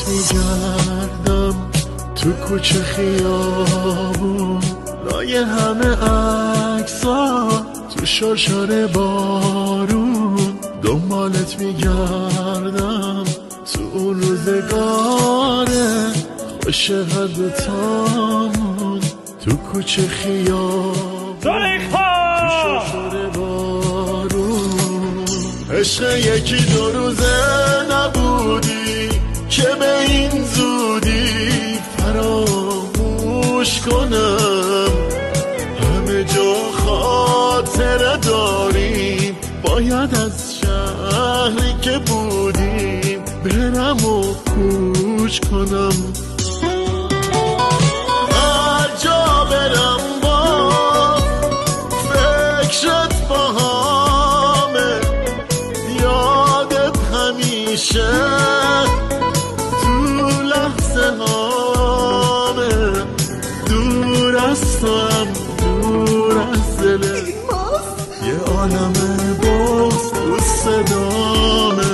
میگردم تو کوچه خیابون، لای همه عکس‌ها تو شرشر بارون. دنبالت میگردم تو اون روزگاره خوش هر دوتامون، تو کوچه خیابون تو شرشر بارون. عشق یکی دو روزه نبودی که به این زودی فراموش کنم. همه جا خاطره داریم، باید از شهری که بودیم برم و کوچ کنم. هر جا برم با فکرت باهامه، یادت همیشه دور از تو هم دور از دلت، یه عالم باز تو صدامه.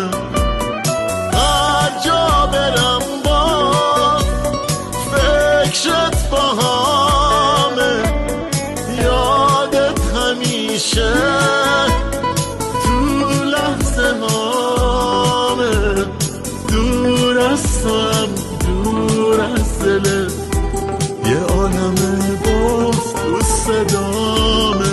هر جا برم با فکرت باهامه، یادت همیشه تو لحظه هامه. دور از تو هم دور از دلت، یه عالم باز تو صدامه.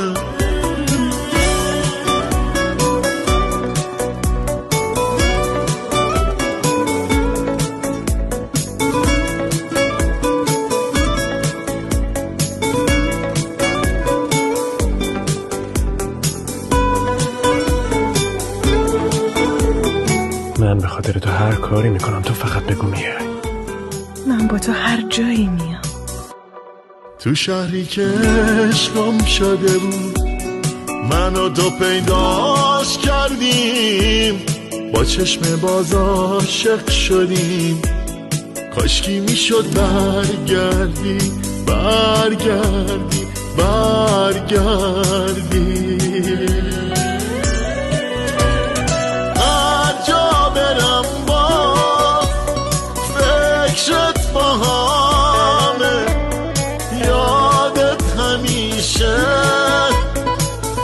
من به خاطر تو هر کاری میکنم، تو فقط بگو میای. من با تو هر جایی میام. تو شهری که عشقم شده بود، من و تو پیداش کردیم، با چشم باز عاشق شدیم. کاشکی میشد برگردی برگردی برگردی. هر جا برم با فکرت باهامه، یادت همیشه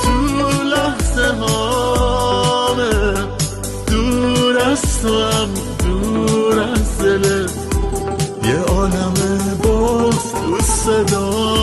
تو لحظه هامه. دور از تو هم دور از دلت، یه عالم باز تو صدا.